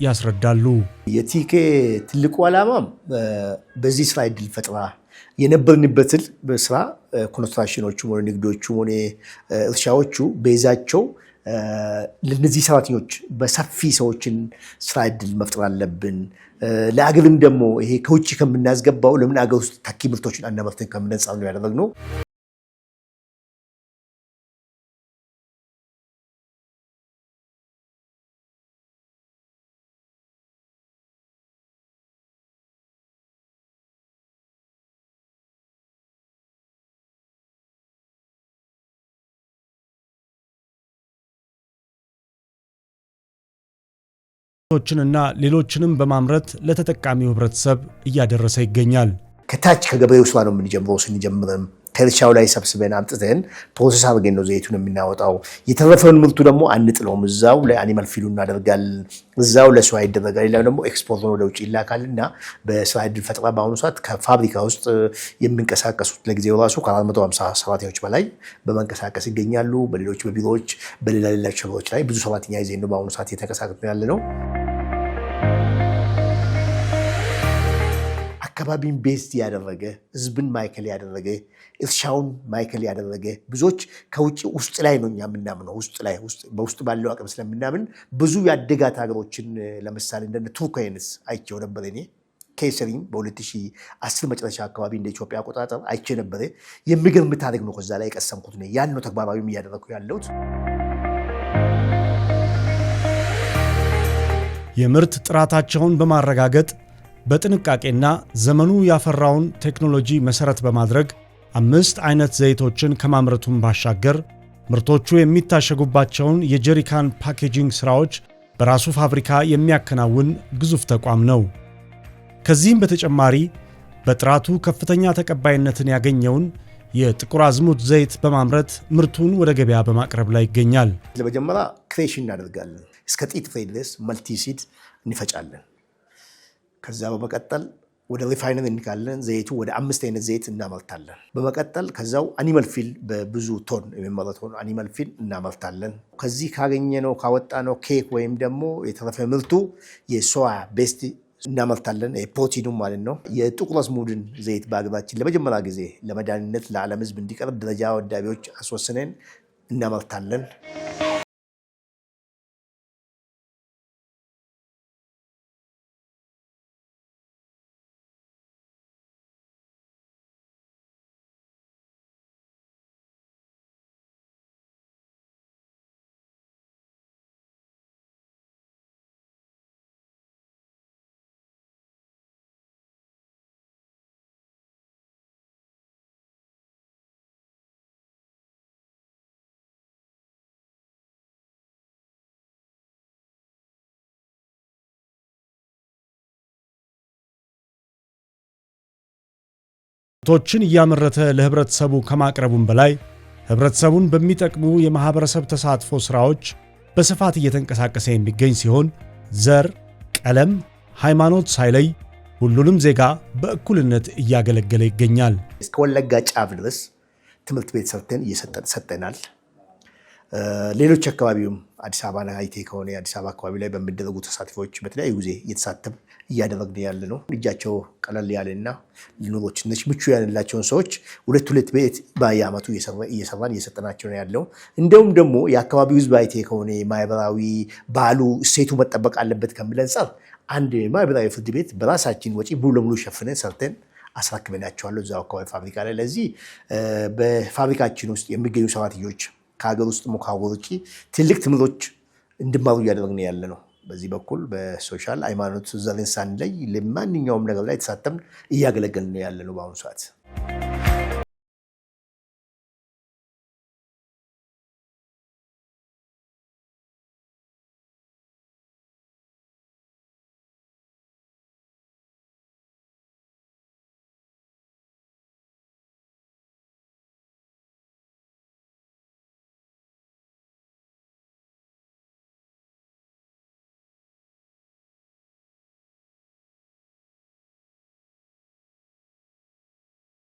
ያስረዳሉ። የቲኬ ትልቁ ዓላማ በዚህ ስራ እድል ፈጠራ የነበርንበትን በስራ ኮንስትራክሽኖቹ ሆነ ንግዶቹ ሆነ እርሻዎቹ በይዛቸው ለነዚህ ሰራተኞች በሰፊ ሰዎችን ስራ እድል መፍጠር አለብን። ለአገርም ደግሞ ይሄ ከውጭ ከምናስገባው ለምን አገር ውስጥ ተኪ ምርቶችን አናመርተን ከምንጻፍ ነው ያደረግነው። ቶችንና ሌሎችንም በማምረት ለተጠቃሚው ህብረተሰብ እያደረሰ ይገኛል። ከታች ከገበሬው ስራ ነው የምንጀምረው። ስንጀምርም ከእርሻው ላይ ሰብስበን አምጥተን ፕሮሰስ አድርገን ነው ዘይቱን የምናወጣው። የተረፈውን ምርቱ ደግሞ አንጥለውም፣ እዛው ለአኒማል ፊዱ እናደርጋለን፣ እዛው ለሰው ይደረጋል። ሌላው ደግሞ ኤክስፖርት ወደ ውጭ ይላካልና በስራ ዕድል ፈጠራ በአሁኑ ሰዓት ከፋብሪካ ውስጥ የሚንቀሳቀሱት ለጊዜው ራሱ ከ450 ሰራተኞች በላይ በመንቀሳቀስ ይገኛሉ። በሌሎች በቢሮዎች በሌላ ችግሮች ላይ ብዙ ሰራተኛ ይዘን ነው በአሁኑ ሰዓት እየተንቀሳቀስን ያለ ነው። አካባቢን ቤዝ ያደረገ ህዝብን ማይከል ያደረገ እርሻውን ማይከል ያደረገ ብዙዎች ከውጭ ውስጥ ላይ ነው የምናምነው። በውስጥ ባለው አቅም ስለምናምን ብዙ ያደጋት ሀገሮችን ለምሳሌ እንደ ቱርክ አይነት አይቼው ነበር። እኔ ኬሰሪን በ2010 መጨረሻ አካባቢ እንደ ኢትዮጵያ አቆጣጠር አይቼ ነበር። የሚገርም ታሪክ ነው ከዛ ላይ የቀሰምኩት ነው። ያን ነው ተግባራዊም እያደረኩ ያለሁት። የምርት ጥራታቸውን በማረጋገጥ በጥንቃቄና ዘመኑ ያፈራውን ቴክኖሎጂ መሰረት በማድረግ 5 አይነት ዘይቶችን ከማምረቱን ባሻገር ምርቶቹ የሚታሸጉባቸውን የጀሪካን ፓኬጂንግ ስራዎች በራሱ ፋብሪካ የሚያከናውን ግዙፍ ተቋም ነው። ከዚህም በተጨማሪ በጥራቱ ከፍተኛ ተቀባይነትን ያገኘውን የጥቁር አዝሙድ ዘይት በማምረት ምርቱን ወደ ገበያ በማቅረብ ላይ ይገኛል። ለመጀመሪያ ክሬሽን እናደርጋለን። እስከ ጢት ፍሬ ድረስ መልቲሲድ እንፈጫለን። ከዛ በመቀጠል ወደ ሪፋይነር እንካለን። ዘይቱ ወደ 5 አይነት ዘይት እናመርታለን። በመቀጠል ከዛው አኒማል ፊል በብዙ ቶን የሚመረተውን አኒማል ፊል እናመርታለን። ከዚህ ካገኘነው ካወጣነው ኬክ ወይም ደግሞ የተረፈ ምርቱ የሶያ ቤስት እናመርታለን። ፕሮቲኑ ማለት ነው። የጥቁር አዝሙድን ዘይት በአገራችን ለመጀመሪያ ጊዜ ለመድኃኒትነት ለዓለም ሕዝብ እንዲቀርብ ደረጃ ወዳቢዎች አስወስነን እናመርታለን። ምርቶችን እያመረተ ለህብረተሰቡ ከማቅረቡም በላይ ህብረተሰቡን በሚጠቅሙ የማህበረሰብ ተሳትፎ ስራዎች በስፋት እየተንቀሳቀሰ የሚገኝ ሲሆን ዘር፣ ቀለም፣ ሃይማኖት ሳይለይ ሁሉንም ዜጋ በእኩልነት እያገለገለ ይገኛል። እስከ ወለጋ ጫፍ ድረስ ትምህርት ቤት ሰርተን እየሰጠናል። ሌሎች አካባቢውም አዲስ አበባ አይቴ ከሆነ አዲስ አበባ አካባቢ ላይ በሚደረጉ ተሳትፎች በተለያዩ ጊዜ እየተሳተፍ እያደረግን ያለ ነው። ልጃቸው ቀለል ያለና ኑሮች ምቹ ያላቸውን ሰዎች ሁለት ቤት በየዓመቱ እየሰራን እየሰጠናቸው ነው ያለው። እንደውም ደግሞ የአካባቢው ህዝብ አይቴ ከሆነ ማህበራዊ ባህሉ እሴቱ መጠበቅ አለበት ከሚል አንጻር አንድ ማህበራዊ ፍርድ ቤት በራሳችን ወጪ ሙሉ ለሙሉ ሸፍነን ሰርተን አስረክበናቸዋለሁ እዛው አካባቢ ፋብሪካ ላይ። ለዚህ በፋብሪካችን ውስጥ የሚገኙ ሰራተኞች ከሀገር ውስጥ ከሀገር ውጭ ትልቅ ትምህርቶች እንዲማሩ እያደረግን ያለ ነው። በዚህ በኩል በሶሻል ሃይማኖት ዘርን ሳንለይ ለማንኛውም ነገር ላይ ተሳተፍን እያገለገልን ያለ ነው በአሁኑ ሰዓት።